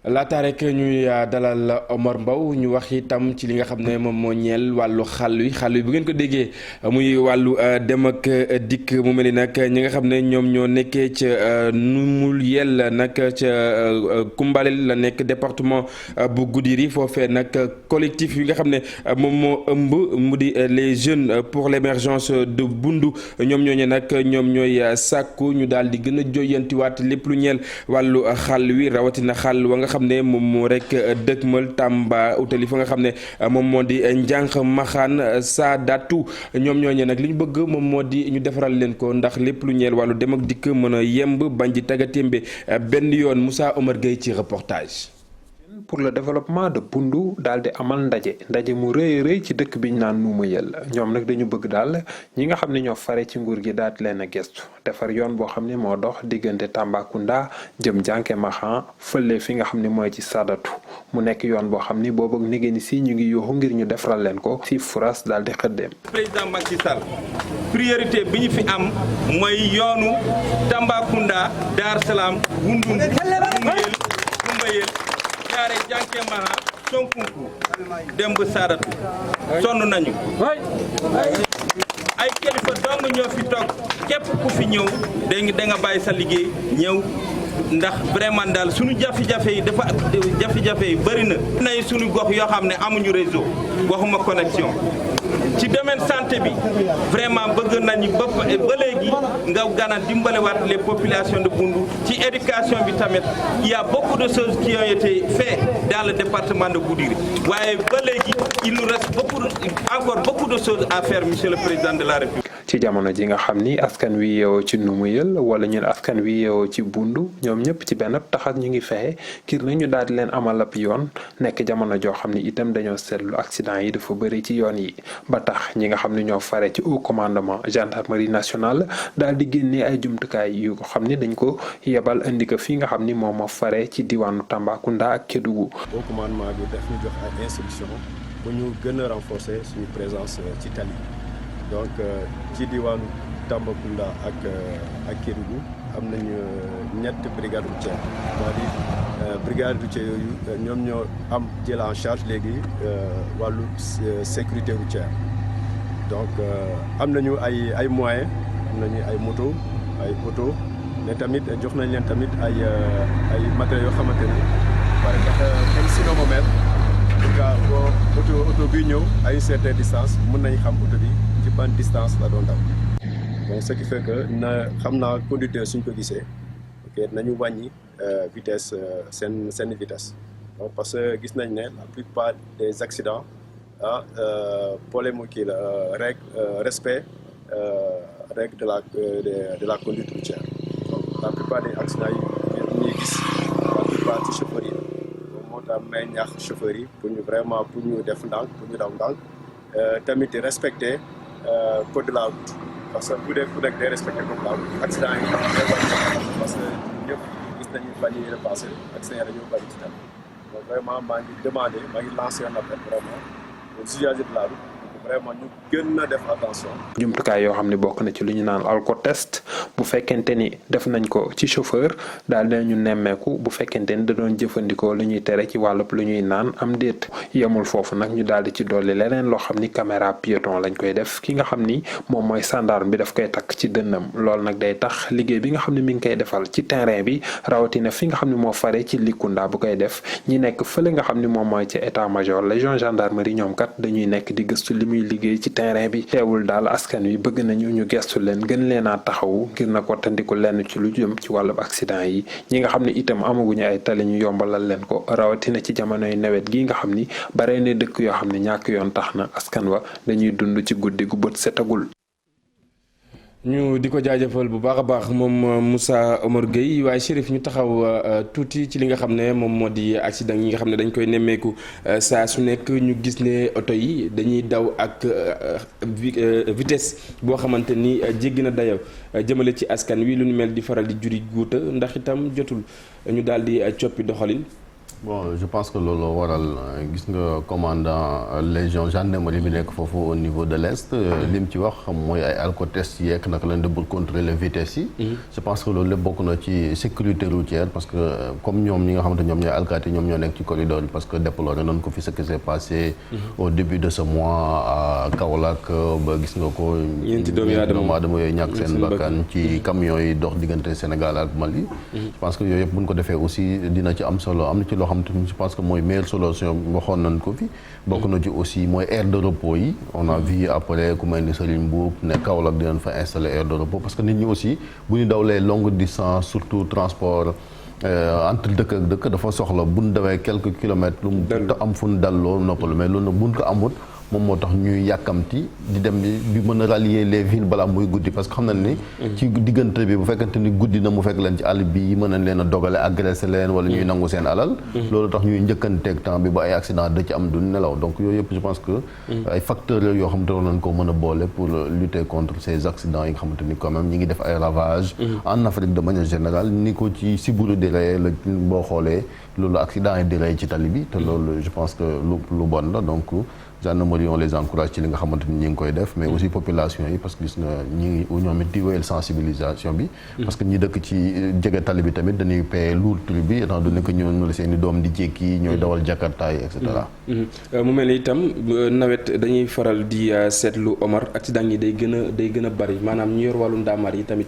laata rek ñuy dalal Omar Mbow ñu wax itam ci li nga xam ne moom moo ñeel wàllu xàll wi bu ngeen ko déggee muy wàllu dem ak dikk mu mel ni nag ñi nga xam ne ñoom ñoo nekkee ca nu mu yell nag ca Koumbalel la nekk département bu Goudiri foofee nag collectif yi nga xam ne moom moo ëmb mu di les jeunes pour l'émergence de Bundu ñoom ñooñu nag ñoom ñooy sàkku ñu daal di gën a joyantiwaat lépp lu ñeel wàllu xàll wi rawatina xàll wa nga xam ne moom moo rek dëkkmal Tamba utali fa nga xam ne moom moo di njànq maxaan Saadatu ñoom ñooñee nag li ñu bëgg moom moo di ñu defaral leen ko ndax lépp lu ñeel wàllu dem ak dikk mën a yemb bañ di tagatémbe benn yoon Moussa Omar Gueye ci reportage. pour le développement de Bundu daal di amal ndaje mu rëy rëy ci dëkk bi ñu naan Nouméyel ñoom nag dañu bëgg daal ñi nga xam ne ñoo fare ci nguur gi daal di leen a gestu defar yoon boo xam ne moo dox diggante Tambacounda jëm Jànke Maxan fële fi nga xam ne mooy ci Sadatu mu nekk yoon boo xam ni boobu ak nigéeni si ñu ngi yooxu ngir ñu defaral leen ko si furas daal di xëddeem. Président Macky Sall priorité bi ñu fi am mooy yoonu Tambacounda Dar Salaam Wundu Nouméyel jaare Jànke Maxan Sonkunku Demb Sadatu sonn nañu ay kilifa dong ñoo fi toog képp ku fi ñëw da nga bàyyi sa liggéey ñëw ndax vraiment daal suñu jafe-jafe yi dafa jafe-jafe yi bëri na nay suñu gox yoo xam ne amuñu réseau waxuma connexion ci domaine santé bi vraiment bëgg nañu ba léegi nga gana dimbalewaat les populations de Bundu ci éducation bi tamit il y a beaucoup de choses qui ont été faites dans le département de Goudiri waaye ba léegi il nous reste encore beaucoup de choses à faire monsieur le président de la République. ci jamono ji nga xam ni askan wi yeewoo ci Nouméyel wala ñun askan wi yeewoo ci Bundu ñoom ñëpp ci benn taxat ñu ngi fexe ngir nañu daal di leen amal ab yoon nekk jamono joo xam ni itam dañoo seetlu accident yi dafa bëri ci yoon yi ba tax ñi nga xam ne ñoo fare ci haut commandement gendarmerie nationale daal di génnee ay jumtukaay yu ko xam ni dañ ko yebal indi ko fii nga xam ni moom moo fare ci diwaanu Tambacounda ak Kédougou. haut commandement bi daf ñu jox ay instructions pour ñu gën a renforcer suñu présence ci tali. donc ci diwaanu Tambacounda ak Kédougou am nañu ñett brigade routière c'est-à-dire brigade routière yooyu ñoom ñoo am jël en charge léegi wàllu sécurité routière donc am nañu ay moyens am nañu ay moto ay auto mais tamit jox nañ leen tamit ay matériels yoo xamante ne par exemple comme sinomomètre en tout cas boo auto bi ñëw à une certaine distance mën nañ xam auto bi ci ban distance la doon daw donc ce qui fait que xam naa conducteur suñ ko gisee ok nañu wàññi vitesse seen vitesse donc parce que gis nañ ne la plupart des accidents problème kii la respect règle de la conduite routière donc la plupart des accidents yi ñuy gis la plupart ci chauffeurs yi moo tax may ñaax chauffeurs yi pour ñu vraiment pour ñu def ndànk pour ñu daw ndànk tamit respecter code de la route parce que bu dee ku nekk day respecté code de la route accident yi nga xam ne parce que ñëpp gis nañu fan yii repassé accident yi dañoo bari ci tam donc vraiment maa ngi lancé un appel vraiment aux usagers de la route vraiment ñu gën a def attention. jumtukaay yoo xam ne bokk na ci lu ñu naan alcotest bu fekkente ni def nañ ko ci chauffeur daal dinañu nemmeeku bu fekkente ni da doon jëfandikoo lu ñuy tere ci wàllub lu ñuy naan am déet yemul foofu nag ñu daal di ci dolli leneen loo xam ni caméra piéton lañ koy def ki nga xam ni moom mooy gendarme bi daf koy takk ci dënnam loolu nag day tax liggéey bi nga xam ne mi ngi koy defal ci terrain bi rawatina fi nga xam ne moo fare ci Likunda bu koy def ñi nekk fële nga xam ni moom mooy ci état major légion gendarmerie ñoom kat dañuy nekk di gëstu li muy liggéey ci terrain bi teewul daal askan wi bëgg nañu ñu gestu leen gën leen a taxawu ngir na ko tandiku lenn ci lu jëm ci wàllu accident yi ñi nga xam ne itam amaguñu ay tali ñu yombalal leen ko rawatina ci jamonoy nawet gi nga xam ni bare na dëkk yoo xam ne ñàkk yoon tax na askan wa dañuy dund ci guddi gu bët setagul. ñu di ko jaajëfal bu baax a baax moom Moussa Omar Gueye waaye Chérif ñu taxaw tuuti ci li nga xam ne moom moo di accident yi nga xam ne dañ koy nemmeeku saa su nekk ñu gis ne oto yi dañuy daw ak vitesse boo xamante ni jéggi na dayo jëmale ci askan wi lu ñu mel di faral di juri guuta ndax itam jotul ñu daal di coppi doxalin. Bon, je pense que loolu waral gis nga commandant légion gendarmerie bi nekk foofu au niveau de l'est li mu ci wax mooy ay alcotest yeeg naka lañ def pour contrôler vitesse yi. Je pense que loolu lépp bokk na ci sécurité routière parce que comme ñoom ñi nga xamante ñoom ñooy alkaati ñoom ñoo nekk ci corridor bi parce que déploré nañ ko fi ce qui s'est passé au début de ce mois à Kaolack ba gis nga ko. ñeenti doomu aadama yooyu ñàkk seen bakkan ci camions yi dox diggante Sénégal ak Mali. Je pense que yooyu yëpp bu ñu ko defee aussi dina ci am solo am na ci loo xam te je pense que mooy meilleure solution waxoon nañ ko fi bokk na ci aussi mooy aire de repos yi on a vu après ku mel ni Serigne Mboup ne Kaolack dinañ fa installer aire de repos parce que nit ñi aussi bu ñu dawlee longue distance surtout transport entre dëkk ak dëkk dafa soxla bu ñu dawee quelques kilomètres lu mu am fu ñu dalloo noppalu mais loolu nag bu ñu ko amut moom moo tax ñuy yàkkamti di dem di mën a rallier les villes balaa muy guddi parce que xam nañ ni ci diggante bi bu fekkante ni guddi na mu fekk leen ci àll bi mën nañ leen a dogale agressé leen wala ñuy nangu seen alal loolu tax ñuy njëkkanteeg temps bi ba ay accident da ci am du nelaw donc yooyu yëpp je pense que ay facteurs yoo xamante ne nañ ko mën a boole pour lutter contre ces accidents yi nga xamante ni quand même ñi ngi def ay ravages en Afrique de manière générale ni ko ci Sibourou di rey la boo xoolee loolu accident yi di rey ci tali bi te loolu je pense que lu bon la donc gendarmerie on les encourage ci li nga xamante ni ñi ngi koy def mais aussi population yi parce que gis nga ñi ngi ñoom it di wéyal sensibilisation bi parce que ñi dëkk ci jege tali bi tamit dañuy payer lourd prix bi étant donné que ñoo la seen i doom di jékki ñooy dawal jakarta yi et cetera mu mel ni itam nawet dañuy faral di seetlu Omar accident yi day gën a bari maanaam ñu yor wàllu ndaamaar yi tamit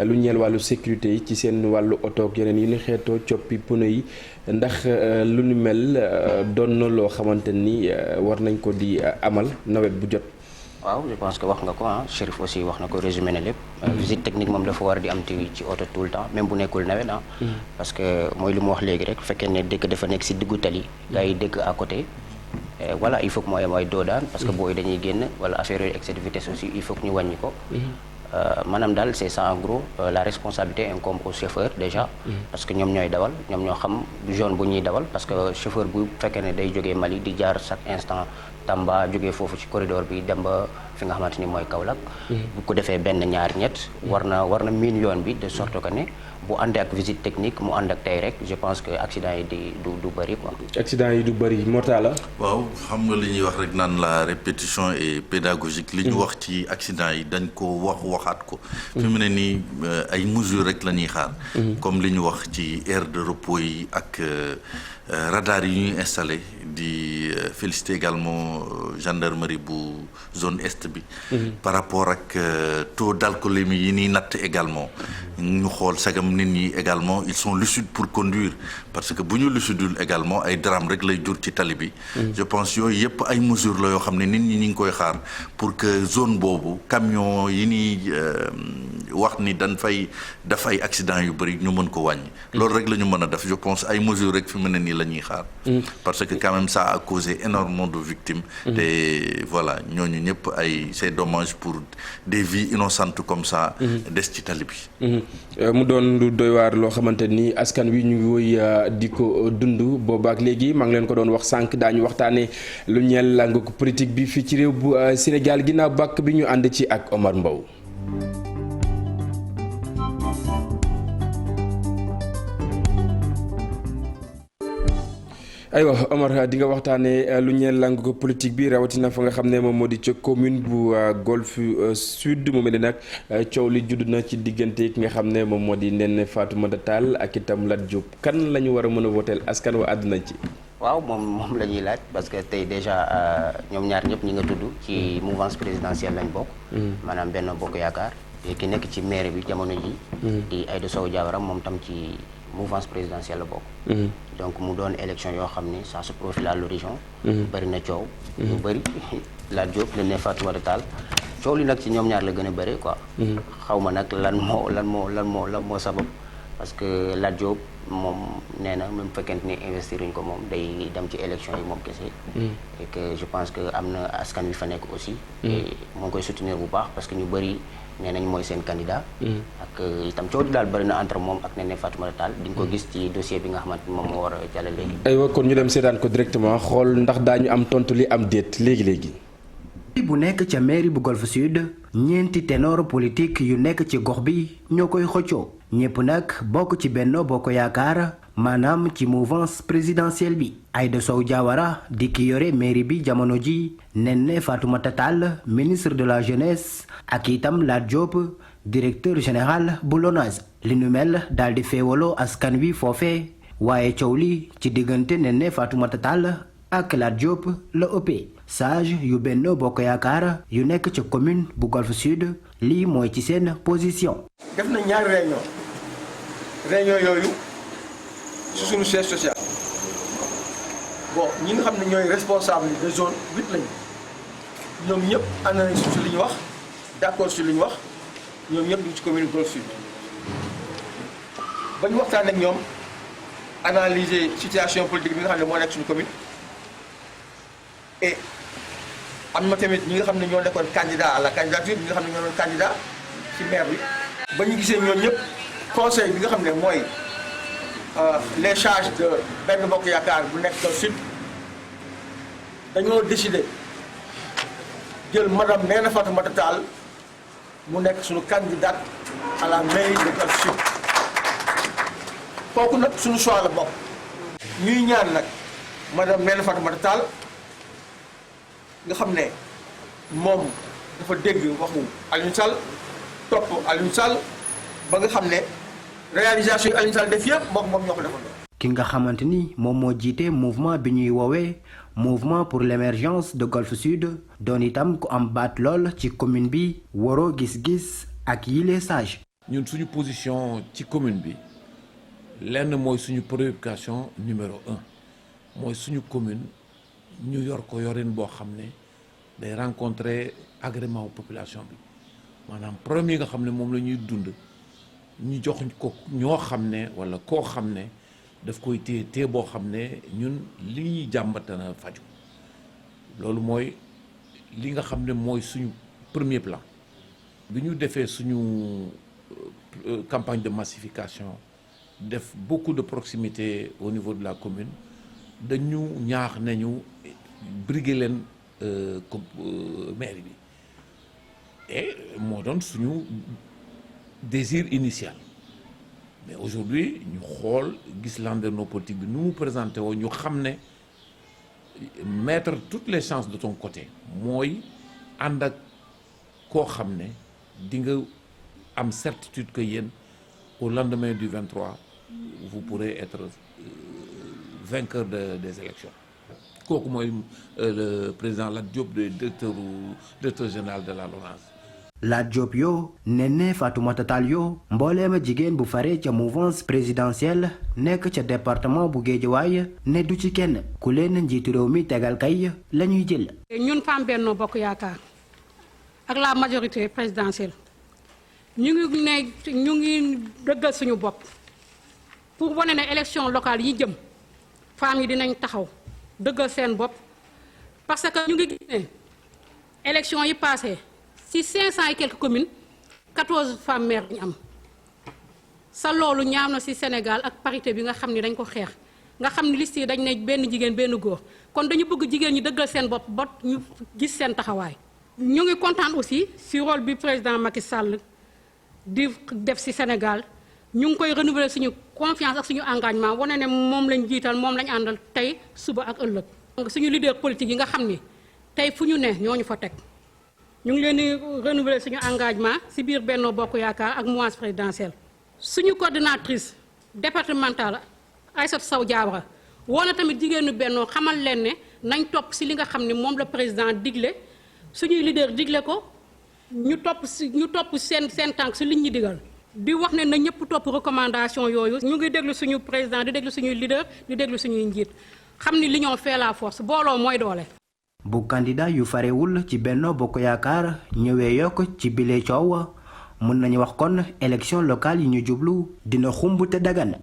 lu ñeel wàllu sécurité yi ci seen wàllu oto ak yeneen yu ni xeetoo coppi pneu yi ndax lu ni mel doon na loo xamante ni war nañ ko di amal nawet bu jot. waaw je pense que wax nga ko Chérif aussi wax na ko résumé na lépp. visite technique moom dafa war di am ci oto tout le temps même bu nekkul nawet parce que mooy lu mu wax léegi rek bu fekkee ne dëkk dafa nekk si diggu tali gars yi dëkk à côté. voilà il faut que mooy am ay doodaan parce que booy dañuy génn wala affaire yooyu excès de vitesse aussi il faut que ñu wàññi ko. maanaam daal c'est ça en gros la responsabilité incombe au chauffeur déjà parce que ñoom ñooy dawal ñoom ñoo xam zone bu ñuy dawal parce que chauffeur bu fekkee ne day jógee Mali di jaar chaque instant Tamba jógee foofu ci corridor bi dem ba fi nga xamante ni mooy Kaolack bu ko defee benn ñaar ñett war na miin yoon bi de sorte que ne bu àndee ak visite technique mu ànd ak tey rek je pense que accident yi du bëri quoi. accident yi du bëri Mortala. waaw xam nga li ñuy wax rek naan la répétition est pédagogique. li ñu wax ci accident yi dañ ko waxaat ko. fi mu ne nii ay mesures rek la ñuy xaar. comme li ñu wax ci aire de repos yi ak radar yi ñuy installé di féliciter également gendarmerie bu zone est bi. par rapport ak taux d'alcoolémie yi ñuy natt également. ñu xool sagam nit ñi également ils sont lucides pour conduire parce que bu ñu lucidul également ay drame rek lay jur ci tali bi. je pense yooyu yëpp ay mesures la yoo xam ne nit ñi ñu ngi koy xaar pour que zone boobu camion yi ñuy wax ni dañ fay def ay accident yu bëri ñu mën ko wàññi. loolu rek la ñu mën a def je pense ay mesures rek fi mu ne nii la ñuy xaar. parce que quand même ça a causé énormément de victimes. te voilà ñooñu ñëpp ay c'est dommage pour des vies innocentes comme ça. des ci tali bi. mu doon lu doy waar loo xamante ni askan wi ñu ngi woy di ko dund boobaak léegi maa ngi leen ko doon wax sànq daañu waxtaanee lu ñeel làngu politique bi fii ci réew bu Sénégal ginnaaw bàkk bi ñu ànd ci ak Omar Mbow. aywa Omar di nga waxtaanee lu ñeel langue politique bi rawatina fa nga xam ne moom moo di ca commune bu Golf Sud mu mel ni nag coow li judd na ci diggante ki nga xam ne moom moo di Néné Fatoumata Tall ak itam Lat Diop kan la ñu war a mën a woteel askan wa àdduna ci. waaw moom la ñuy laaj parce que tey déjà ñoom ñaar ñëpp ñi nga tudd ci mouvance présidentielle lañ bokk. maanaam Benno Bokk Yaakaar ki nekk ci maire bi jamono ji di Aïda Sow Diawara moom tam ci mouvance présidentielle la bokk. donc mu doon élection yoo xam ni ça se profile à l'horizon. bëri na coow. lu bëri Lat Diop Néné Fatoumata Tall coow li nag ci ñoom ñaar la gën a bëri quoi. xaw ma nag lan moo sabab parce que Lat Diop moom nee na même fekkente ni investir uñ ko moom day dem ci élection yi moom kese. et que je pense que am na askan wi fa nekk aussi. et moo ngi koy soutenir bu baax parce que ñu bëri. nee nañ mooy seen candidat. ak itam coow di daal bëri na entre moom ak Néné Fatoumata Tall di nga ko gis ci dossier bi nga xamante ni moom moo war a jàll léegi. aywa kon ñu dem seetaan ko directement xool ndax daañu am tontu li am déet léegi léegi. bu nekk ca mairie bu Golf Sud ñeenti ténor politique yu nekk ci gox bi ñoo koy xëccoo ñépp nag bokk ci Benno Bokk Yaakaar maanaam ci mouvance présidentielle bi. Aïda Sow Diawara di ki yore mairie bi jamono ji Néné Fatoumata Tall ministre de la jeunesse ak itam Lat Diop directeur général bu LONASE li nu mel daal di féewaloo askan wi foofee waaye coow li ci diggante Néné Fatoumata Tall ak Lat Diop la ëppee sage yu Benno Bokk Yaakaar yu nekk ca commune bu Golf Sud lii mooy ci seen position. def na ñaari réunion yooyu ci suñu siège social bon ñi nga xam ne ñooy responsable de zone 8 lañu ñoom ñëpp ànd nañ ci li ñu wax d'accord ci li ñu wax ñoom ñëpp ñu ci commune Golf Sud ba ñu waxtaan ak ñoom analyser situation politique bi nga xam ne moo nekk suñu commune et am na tamit ñi nga xam ne ñoo nekkoon candidat à la candidature ñi nga xam ne ñoo doon candidat ci maire bi ba ñu gisee ñoom ñëpp conseil bi nga xam ne mooy les charges de Benno Bokk Yaakaar bu nekk Golf Sud dañoo décider jël madame Néné Fatoumata Tall mu nekk suñu candidate à la mairie de Golf Sud kooku nag suñu choix la bokk ñuy ñaan nag madame Néné Fatoumata Tall nga xam ne moom dafa dégg waxu Aliou Sall topp Aliou Sall ba nga xam ne réalisation yi Aliou Sall def yëpp moom ñoo ko defandoo. ki nga xamante ni moom moo jiite mouvement bi ñuy woowee mouvement pour l'émergence de Golf Sud doon itam ku am baat lool ci commune bi waroo gis-gis ak yile sage. ñun suñu position ci commune bi lenn mooy suñu préoccupation numéro 1 mooy suñu commune ñu yor ko yorin boo xam ne day rencontrer agrément population bi maanaam problème yi nga xam ne moom la ñuy dund ñu jox ko ñoo xam ne walla koo xam ne daf koy téye boo xam ne ñun li ñuy jàmbata na faju loolu mooy li nga xam ne mooy suñu premier plan bi ñu defee suñu campagne de massification def beaucoup de proximité au niveau de la commune dañu ñaax nañu briguer leen mairie bi et moo doon suñu désir initial mais aujourd'hui ñu xool gis landerneau politique bi nu mu présenté woo ñu xam ne mettre toutes les chances de ton côté mooy ànd ak koo xam ne di nga am certitude que yéen au lendemain du 23 vous pourrez être vainqueur des élections kooku mooy le président Lat Diop de directeur général de la LONASE. Lat Diop yoo Néné Fatoumata Tall yoo mbooleema jigéen bu fare ca mouvance présidentielle nekk ca département bu Guédiawaye ne du ci kenn ku leen njiitu réew mi tegal kay la ñuy jël. ñun femme Benno Bokk Yaakaar ak la majorité présidentielle ñu ngi dëggal suñu bopp pour wane ne élection locale yi jëm femmes yi dinañ taxaw dëggal seen bopp parce que ñu ngi gis ne élection yi passé ci 500 et quelques communes 14 femmes maires ñu am sa loolu ñaaw na ci Sénégal ak parité bi nga xam ne dañ ko xeex nga xam ne liste yi dañ ne benn jigéen benn góor kon dañu bëgg jigéen ñi dëggal seen bopp ba ñu gis seen taxawaay. ñu ngi kontaan aussi ci rôle bi président Macky Sall di def ci Sénégal ñu ngi koy renouveler suñu confiance ak suñu engagement wane ne moom lañ jiital moom lañ àndal tey suba ak ëllëg. donc suñu leader politique yi nga xam ni tey fu ñu ne ñooñu fa teg. ñu ngi leen di renouveler suñu engagement ci biir Benno Bokk Yaakaar ak mouvance présidentielle suñu coordinatrice départementale Aïssatou Sow Diawara woo na tamit jigéenu Benno xamal leen ne nañ topp ci li nga xam ne moom la président digle suñuy leader digle ko ñu topp seen tànk ci liñ ñu digal di wax ne na ñëpp topp recommandation yooyu. ñu ngi déglu suñu président di déglu suñuy leader di déglu suñuy njiit xam ni l'union fait la force booloo mooy doole. bu candidat yu farewul ci Benno Bokk Yaakaar ñëwee yokk ci bile coow mën nañu wax kon élection locale yi ñu jublu dina xumb te dagan.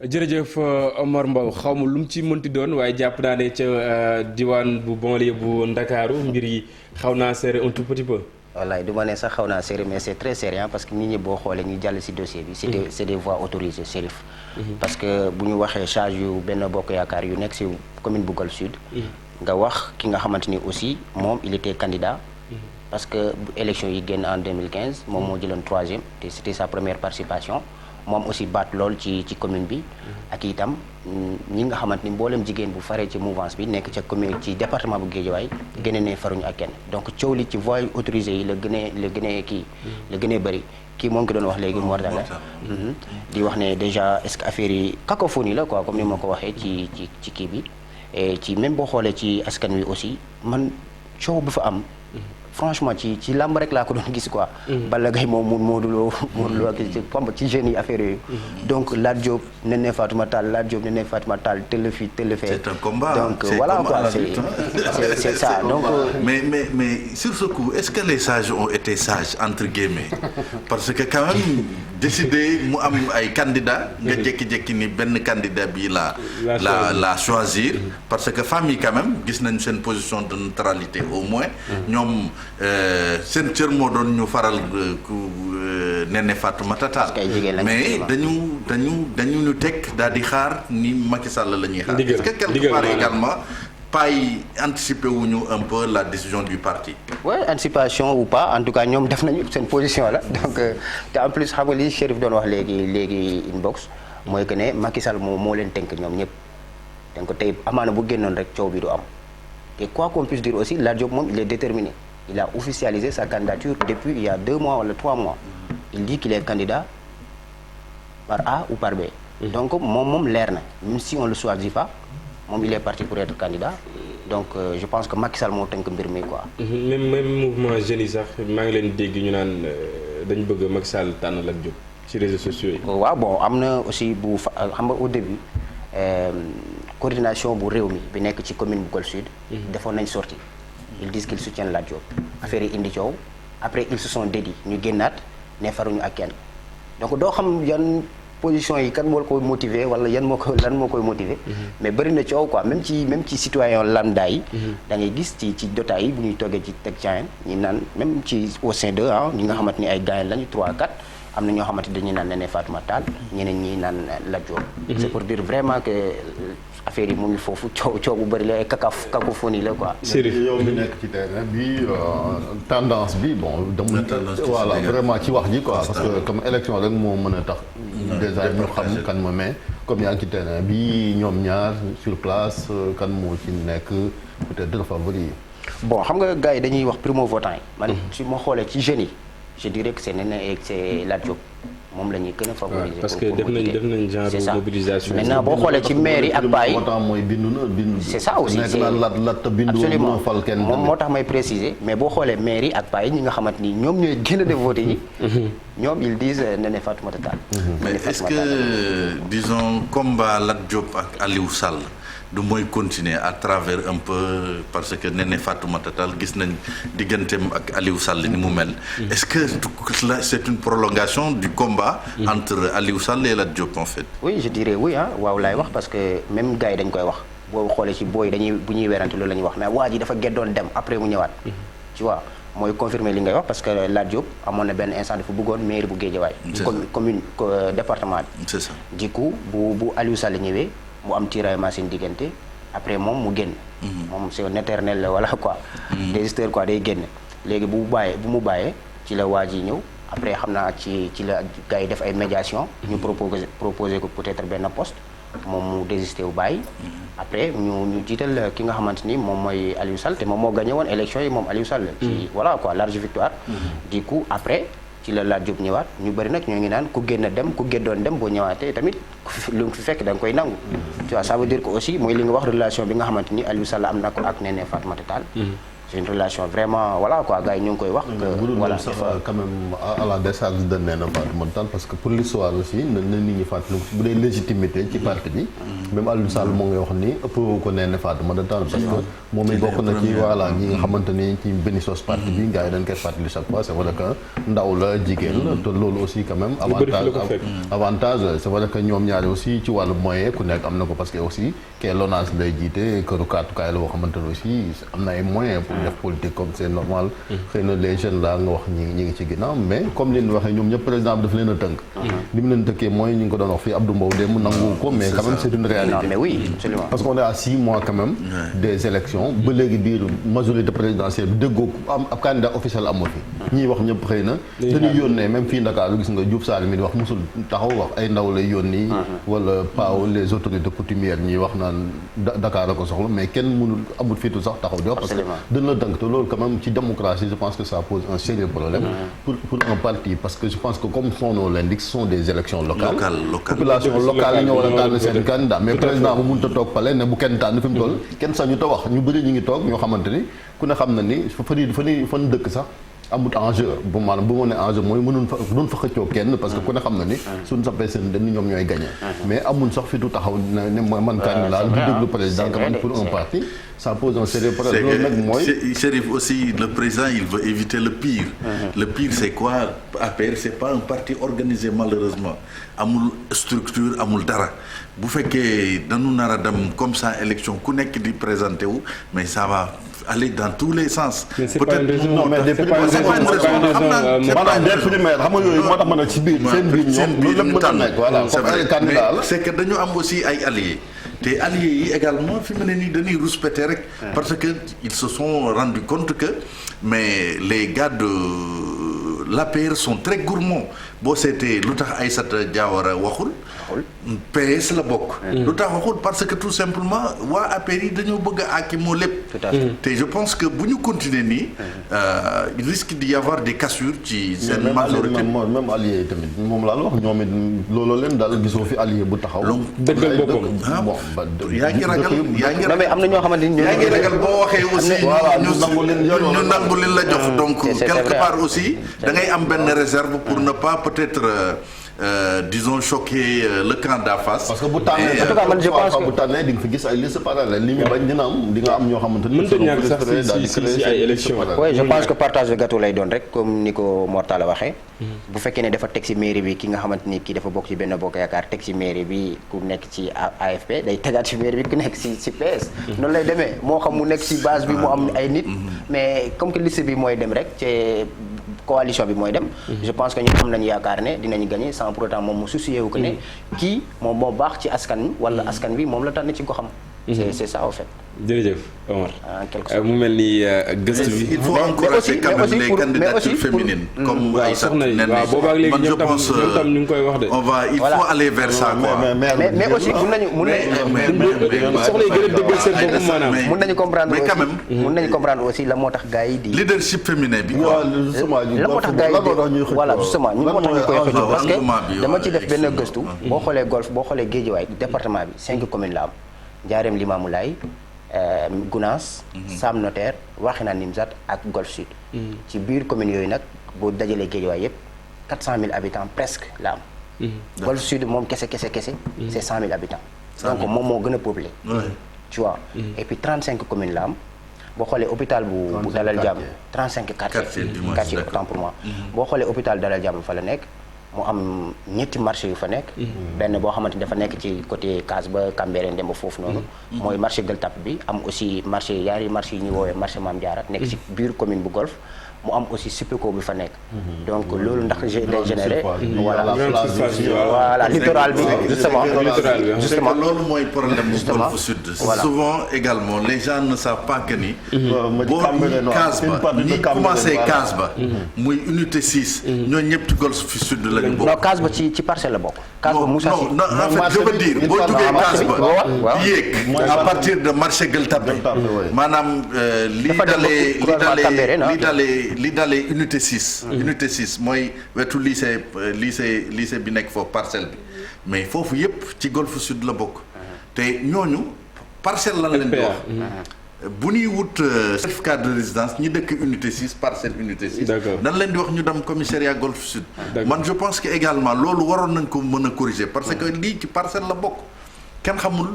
jërëjëf Omar Mbow xaw ma lu mu ci mënti doon waaye jàpp naa ne ca diwaan bu banlieue bu Ndakaaru mbir yi xaw naa serré un tout petit peu. wallaay du ma ne sax xaw naa serré mais c'est très sérieux parce que nit ñi boo xoolee ñu jàll ci dossier bi. c'est des voies autorisées Chérif. parce que bu ñu waxee charge yu Benno Bokk Yaakaar yu nekk ci commune bu Golf Sud. nga wax ki nga xamante ni aussi moom il était candidat parce que bu élection yi génn en 2015 moom moo jëloon 3e te c'était sa première participation moom aussi baat lool ci commune bi ak itam ñi nga xamante ni mboolem jigéen bu faree ci mouvance bi nekk ca commune ci département bu Guédiawaye gën ne faruñu ak kenn donc coow li ci voix autorisées yi la gën a bëri kii moo ngi doon wax léegi Mortalla di wax ne déjà est-ce que affaire yi cacophonie la quoi comme ni ma ko waxee ci kii bi et ci même boo xoolee ci askan wi aussi man coow bu fa am franchement ci làmb rek laa ko doon gis quoi. Balla Gaye moom mun Modou Lo ak ci jeunes yi affaire yooyu. donc Lat Diop Néné Fatouma Tall Lat Diop Néné Fatouma Tall tëll fi tëll fee. c'est un combat donc voilà quoi c'est ça donc. mais sur ce coup est-ce que les sages ont été sages entre guillemets parce que quand même décider mu am ay candidats. nga jékki-jékki ni benn candidat bi la choisir. parce que famille quand même gis nañ seen position de neutralité au moins. ñoom seen cër moo doon ñu faral ku Néné Fatoumata Tall mais dañu ñu teg daal di xaar ni Macky Sall la ñuy xaar. est-ce que quelque part également pas yi anticiper wuñu un peu la décision du parti. oui anticipation ou pas en tout cas ñoom def nañu seen position la donc te en plus xam nga li Chérif doon wax léegi inbox mooy que ne Macky Sall moo leen tënk ñoom ñëpp donc tey amaana bu génnoon rek coow bi du am et quoi qu'on puisse dire aussi Lat Diop moom il est déterminé il a officialisé sa candidature depuis il y a 2 mois wala 3 mois il dit qu'il est candidat par A ou par B. donc moom leer na même si on le choisit pas moom il est parti pour être candidat donc je pense que Macky Sall moo tënk mbir mi quoi. même mouvement jeunes yi sax maa ngi leen dégg ñu naan dañu bëgg Macky Sall tànn Lat Diop ci réseaux sociaux yi. waaw bon am na aussi bu xam nga au début coordination bu réew mi bi nekk ci commune bu Golf Sud. defoon nañ sortie ils disent qu'ils soutiennent Lat Diop affaire yi indi coow après ils se sont dédits ñu génnaat ne faruñu ak kenn donc doo xam yan. position yi kan moo koy motiver wala lan moo koy motiver mais bëri na coow quoi même ci citoyen lambda yi da ngay gis ci jotaay yi bu ñuy toggee ci teg caayen ñi naan même ci au sein de ñi nga xamante ni ay gaayen lañu 3-4 am na ñoo xamante dañuy naan Néné Fatouma Tall ñeneen ñi naan Lat Diop c'est pour dire vraiment que affaire yi mu ngi foofu coow bu bëri la ay cacophonie la quoi. yow mi nekk ci terrain bi tendance bi bon voilà vraiment ci wax ji quoi parce que comme élection rek moo mën a tax déjà ñu xam kan ma mais comme yaa ngi ci terrain bi ñoom ñaar sur place kan moo ci nekk peut-être deux favoris yi. bon xam nga gars yi dañuy wax primo votant yi man su ma xoolee ci jeunes yi je dirais que c'est Néné et c'est Lat Diop moom la ñuy gën a favoriser. parce que def nañ genre mobilisation. maintenant boo xoolee ci maire yi ak paa yi mooy bindu na. c'est ça aussi nekk na lat bindu absolument fal kenn moom moo tax may préciser mais boo xoolee maire yi ak paa yi ñi nga xamante ni ñoom ñooy gën a def voté yi. ñoom ils disent Néné Fatoumata Tall. mais est-ce que disons combat Lat Diop ak Aliou Sall du mooy continuer à travers un peu parce que Néné Fatoumata Tall gis nañ digganteem ak Aliou Sall ni mu mel. est-ce que là c'est une prolongation du combat. entre Aliou Sall et Lat Diop en fait. oui je dirais oui waaw laay wax parce que même gars yi dañ koy wax boo xoolee ci booy bu ñuy werante loolu la ñuy wax mais waa ji dafa geddoon dem après mu ñëwaat. tu vois mooy confirmer li ngay wax parce que Lat Diop amoon na benn instant dafa bëggoon mairie bu Guédiawaye. commune département bi. c'est ça du coup bu Aliou Sall ñëwee. mu am tiraillement seen diggante après moom mu génn. moom c'est un éternel wala quoi. désisteur quoi day génn léegi bu mu bàyyee ci la waa ji ñëw après xam naa ci la gars yi def ay médiation ñu proposer ko peut-être benn poste moom mu désisté wu bàyyi. après ñu jiital ki nga xamante ni moom mooy Aliou Sall te moom moo gagné woon élection yi moom Aliou Sall. ci voilà quoi large victoire. du coup après. ci la Lat Diop ñëwaat ñu bëri nag ñoo ngi naan ku génn dem ku géddoon dem boo ñëwaatee tamit lu mu fi fekk da nga koy nangu. tu vois ça veut dire que aussi mooy li nga wax relation bi nga xamante ni Aliou Sall am na ko ak Néné Fatoumata Tall. c'est une relation vraiment voilà quoi gars yi ñu ngi koy wax. que voilà sax quand même à la décharge de Néné Fatoumata Tall parce que pour l'histoire aussi na nit ñi fàttali bu dee légitimité ci parti bi. même Aliou Sall moo ngi wax ni ëpp ko Néné Fatoumata Tall parce que moom it bokk na ci voilà ñi nga xamante ni ci bénéfice parti bi gars yi dañ koy fàttali chaque fois c'est vrai que ndaw la jigéen la te loolu aussi quand même avantage c'est vrai que ñoom ñaari aussi ci wàllu moyen ku nekk am na ko parce que aussi kee LONASE lay jiite këru kaatukaay la boo xamante ne aussi am na ay moyens pour def politique comme c'est normal. xëy na les jeunes là nga wax ñi ngi ci ginnaaw mais comme li ñu waxee ñoom ñëpp président bi daf leen a tënk. li mu leen tëkkee mooy ñu ngi ko doon wax fii Abdou Mbow démb nangu ko mais quand même c'est une réalité. Non, mais oui, absolument. parce qu'on est à 6 mois quand même des élections ba léegi biir majorité présidentielle bi déggoo am ab candidat officiel amoo fi. ñiy wax ñëpp xëy na. dañuy yónnee même fii Ndakaaru gis nga Diouf Sarr mi di wax musul taxaw wax ay ndaw lay yónni. wala PAO les autorités coutumières ñuy wax naan Dakar la ko soxla mais kenn mënul amul fiitu sax taxaw di wax. parce que dañ la dënk te loolu quand même ci démocratie je pense que ça pose un sérieux problème. pour un parti parce que je pense que comme son nom l'indique ce sont des élections locales. population locale yi ñoo war a tànn seen candidat mais président bu mënut a toog pale ne bu kenn tànn fi mu toll kenn sañu ta wax ñu bëri ñu ngi toog ñoo xamante ni ku ne xam na ni fan dëkk sax amut enjeu bu maanaam bu ma ne enjeu mooy mënuñ fa xëccoo kenn parce que ku ne xam na ni suñ sappee seen dënn ñoom ñooy gagné mais amuñ sax fi du taxaw ne man candidat di déglu président quand même pour un parti ça pose un sérieux problème loolu nag mooy Chérif aussi le président il veut éviter le pire le pire c'est quoi APR c'est pas un parti organisé malheureusement amul structure amul dara bu fekkee dañu nar a dem comme ça élection ku nekk di présenté wu mais ça va aller dans tous les sens. mais c'est pas une raison non mais des primaires maanaam des primaires xam nga yooyu moo tax ma ne ci biir seen biir ñoom loolu lépp mën na nekk voilà comme ay candidat la c'est que dañu am aussi ay alliés te alliés yi également fi mu ne nii dañuy rouspéter rek parce que ils se sont rendu compte que mais les gars de l'APR sont très gourmands boo seetee lu tax Aïssata Diawara waxul PS la bokk lu tax waxul parce que tout simplement waa APR yi dañoo bëgg a àkki moo lépp te je pense que bu ñu continuer nii il risque d'y avoir des cassures ci seen majorité même allié yi tamit moom laa la wax ñoom it looloo leen daal gisoo fi allié bu taxaw dëggal boppam yaa ngi ragal non mais am na ñoo xamante ni yaa ngi ragal boo waxee aussi ñu nangu leen la jox donc quelque part aussi da ngay am benn réserve pour ne pas peut-être disons choquer le camp d'en face. parce que bu tànnee en tout cas man je pense que bu tànnee di nga fi gis ay liste parallèle li mu bañ dina am di nga am ñoo xamante ni. mënut a ñàkk sax si ay élections. oui je pense que partage de gâteau lay doon rek comme ni ko Mortala waxee. bu fekkee ne dafa teg ci mairie bi ki nga xamante ni kii dafa bokk ci benn bokk yaakaar teg ci mairie bi ku nekk ci AFP day tegaat ci mairie bi ku nekk ci PS. noonu lay demee moo xam mu nekk ci base bi mu am ay nit. mais comme que liste bi mooy dem rek ci coalition bi mooy dem. je pense que ñu am nañu yaakaar ne dinañu gagner sans pour autant moom mu soucier wu que ne kii moom moo baax ci askan wi wala askan bi moom la tànn ci goxam. c'est ça en fait. jërëjëf Omar. mu mel ni gëstu bi. il faut encourager quand même les candidatures féminines. comme Aïssata Nen man je pense ñu ngi koy wax de. on va il faut aller vers ça quoi. mais aussi soxla yi gën a dëggal seen bopp maanaam. mun nañu comprendre mais quand même. mun nañu comprendre aussi la moo tax gars yi di. leadership féminin bi. la moo tax gars yi di voilà justement ñu moo tax ñu koy xëccoo parce que dama ci def benn gëstu. boo xoolee golf boo xoolee Guédiawaye département bi 5 communes la am. Ndiarème Limamoulaye Gounass Sam Notaire Wakhinane Nimzatt ak Golf Sud ci biir communes yooyu nag boo dajalee Guédiawaye yëpp 400 000 habitants presque la am Golf Sud moom kese c'est 100 000 habitants donc moom moo gën a peuplé tu vois et puis 35 communes la am boo xoolee hôpital bu Dalal Jàmm 35 quartiers autant pour moi boo xoolee hôpital Dalal Jàmm fa la nekk mu am ñetti marché yu fa nekk benn boo xamante ni dafa nekk ci côté Kaas ba Cambérène dem ba foofu noonu mooy marché Gueule Tapée bi am aussi marché yaari marché yi ñuy woowee marché Mame Diarra nekk ci biir commune bu Golf mu am aussi Supéco bi fa nekk donc loolu ndax day généré voilà littoral bi justement loolu mooy problème bu Golf Sud souvent également les gens ne savent pas que ni boo Kaas ba ñi commencé Kaas ba muy unité 6 ñoo ñëpp ci Golf Sud la ñu bokk non Kaas ba ci parcelle la bokk Kaas ba Moussa Sy non en fait je veux dire boo duggee Kaas ba yéeg à partir de marché Gueule Tapée maanaam li dalee unité 6 unité 6 mooy wetu lycée bi nekk foofu parcelle bi mais foofu yépp ci Golf Sud la bokk te ñooñu parcelle lan leen di wax bu ñuy wut certificat de résidence ñi dëkk unité 6 parcelle unité 6 nan leen di wax ñu dem commissariat Golf Sud man je pense que également loolu waroon nañ ko mën a corriger parce que lii ci parcelle la bokk kenn xamul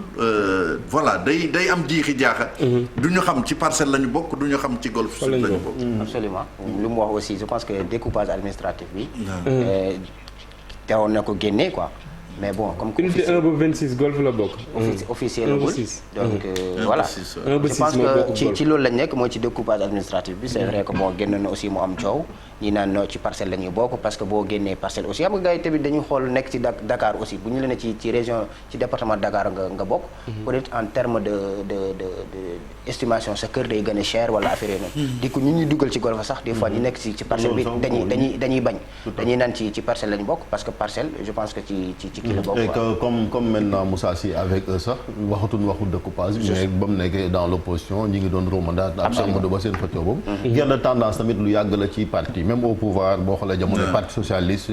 voilà day am jiixi jaaxa du ñu xam ci parcelle la ñu bokk du ñu xam ci Golf Sud la ñu bokk absolument lu mu wax aussi je pense que découpage administratif bi teewoon na ko génnee quoi mais bon comme unité 1 ba 26 golf la bokk. officier la donc voilà je pense que ci loolu lañ nekk mooy ci découpage administratif bi c'est vrai que bon génn na aussi mu am coow ñi naan ci parcelle la ñuy bokk parce que boo génnee parcelle aussi xam nga gars yi tamit dañuy xool nekk ci Dakar aussi bu ñu la ne ci région ci département Dakar nga bokk peut-être en terme de estimation sa kër day gën a cher wala affaire yi noonu di ko ñu ñuy dugal ci golf sax des fois ñu nekk ci parcelle bi dañuy bañ dañuy naan ci parcelle lañ bokk parce que parcelle je pense que ci kii la bokk. et que comme maintenant Moussa Sy avec eux sax waxu découpage mais ba mu nekkee dans l'opposition ñi ngi doon romandaat ak Amadou Ba seen xëccoo boobu guerre de tendance tamit lu yàgg la ci parti même au pouvoir boo xoolee jamono parti socialiste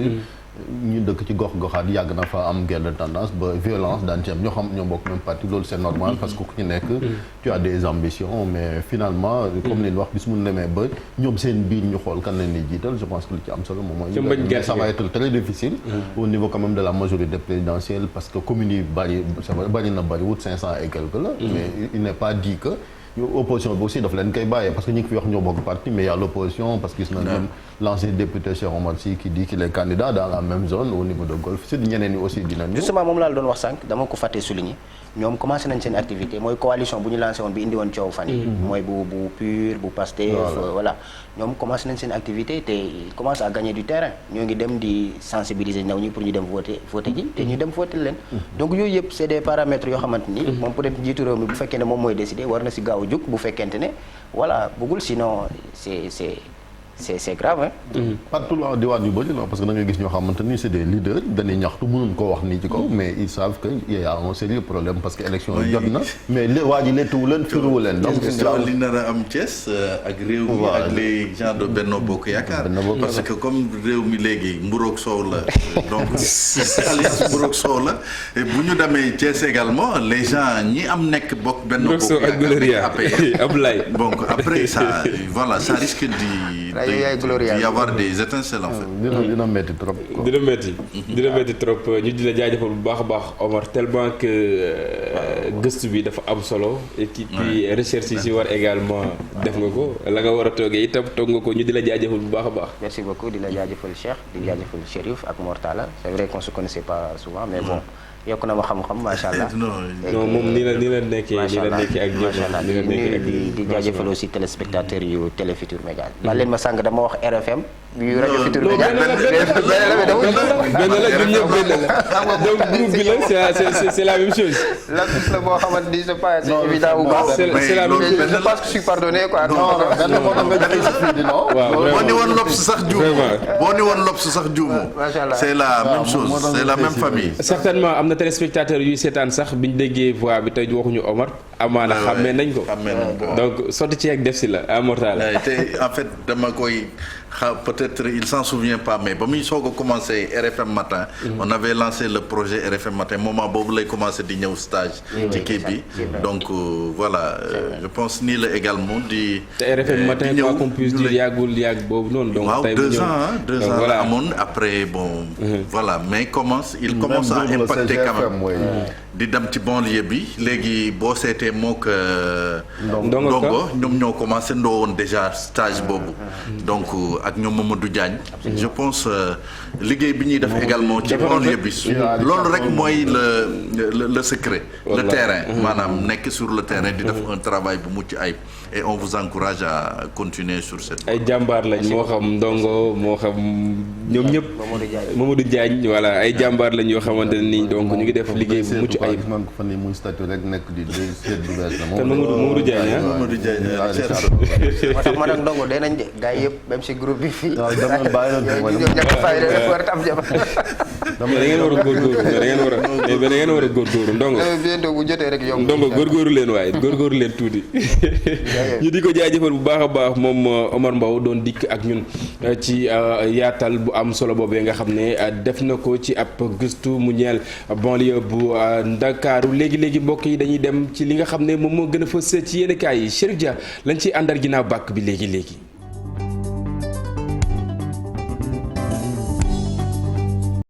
ñu dëkk ci gox-goxaat yàgg na fa am guerre de tendance ba violence daan ci am ñoo bokk même parti loolu c'est normal parce que ku ci nekk tu as des ambitions mais finalement comme leen wax bis mu nemee ba ñoom seen biir ñu xool kan leen di jiital je pense que lu ci am solo moom mooy ça va être très difficile au niveau quand même de la majorité présidentielle parce que communes yi bari na bariwut 500 et quelques la mais il n'est pas dit que opposition bi aussi daf leen koy bàyyee parce que ñi ngi fi wax ñoo bokk parti mais y a l'opposition parce que gis nañ même l'ancien député Cheikh Omar Sy qui dit qu'il est candidat dans la même zone au niveau de Golf Sud ñeneen ñi aussi dinañ justement moom laa la doon wax sànq dama ko fàtte souligner ñoom commencé nañ seen activité mooy coalition bu ñu lancé woon bi indi woon coow fan yi mooy bu PUR bu Pastef voilà ñoom commencé nañ seen activité te ils commencent à gagner du terrain ñoo ngi dem di sensibiliser ndaw ñi pour ñu dem voter ji te ñu dem voter leen donc yooyu yëpp c'est des paramètres yoo xamante ni moom peut-être njiitu réew mi bu fekkee ne moom mooy décider war na si gaaw a jóg bu fekkente ne voilà bëggul sinon c'est grave partout la diwaan yu bëri la parce que da ngay gis ñoo xamante ni c'est des leaders dañuy ñaxtu mënuñ koo wax nii ci kaw mais ils savent que y a un sérieux problème parce que élection yi jot na mais waa ji lettuwu leen firiwu leen donc li nar a am Thiès ak réew mi ak les gens de Benno Bokk Yaakaar parce que comme réew mi léegi mburoog soow la donc alliance mburoog soow la bu ñu demee Thiès également les gens ñi am nekk bokk Benno Bokk Yaakaar donc après ça voilà ça risque y avoir des étincelles en fait. dina métti trop. dina métti trop ñu di la jaajëfal bu baax a baax Omar tellement que gëstu bi dafa am solo et puis recherche yi si war également def nga ko la nga war a toogee itam toog nga ko ñu di la jaajëfal bu baax a baax. merci beaucoup di la jaajëfal Cheikh di jaajëfal Chérif ak Mortala c'est vrai qu'on se connaissait pas souvent mais bon. yokk na ma xam-xam macha allah. non moom ni la nekkee ak ñoom di jaajëfal aussi téléspectateurs yu Télé Futurs Médias. baal leen ma sànq dama wax RFM. yu rajo Futurs Médias benn la ñun ñëpp benn la donc groupe bi la c'est la même chose. la boo xamante ni c'est pas évident ou pas. c'est la même chose je pense que je suis pardonné quoi. boo ni woon Lobs sax juumo. macha allah c'est la même chose c'est la même famille. certainement am na téléspectateurs yuy seetaan sax biñ déggee voix bi tey waxuñu Omar amaana xàmmee nañ ko donc sotti ci ak def si la Mortal te en fait dama koy peut-être il s'en souvient pas mais ba muy soog a commencé RFM matin on avait lancé le projet RFM matin moment boobu lay commencé di ñëw stage ci kii bi donc voilà je pense nii la également di te RFM matin quoi qu'on puisse dire yàgg boobu noonu donc waaw 2 ans la amoon après bon voilà mais il commence à impacter quand même di dem ci banlieue bi léegi boo seetee mook ndongo ñoom ñoo commencé ndoo woon déjà stage boobu donc ak ñoom Mamadou Diagne je pense liggéey bi ñuy def également ci banlieue bi loolu rek mooy le secret le terrain maanaam nekk sur le terrain di def un travail bu mucc ayib et on vous encourage à continuer sur cette ay jàmbaar lañ moo xam ndongo moo xam ñoom ñëpp Mamadou Diagne voilà ay jàmbaar lañ yoo xamante ne nii donc ñu ngi def liggéey bu mucc ayib man ko fan yi muy statut rek nekk di seet bu bees la te Mamadou Diagne moo tax man ak ndongo day nañ de gars yi yëpp même si groupe bi fii ñàkk fay rek war a am jabar da ngeen war a góorgóorlu ndongo bientôt bu jotee rek yomb ndongo góorgóorlu leen waaye góorgóorlu leen tuuti ñu di ko jaajëfal bu baax a baax moom Omar Mbow doon dikk ak ñun ci yaatal bu am solo boobee nga xam ne def na ko ci ab gëstu mu ñeel banlieue bu Ndakaaru léegi mbokk yi dañuy dem ci li nga xam ne moom moo gën a fës ci yenn kaay yi Chérif Dia lañ ciy àndal ginnaaw bàkk bi léegi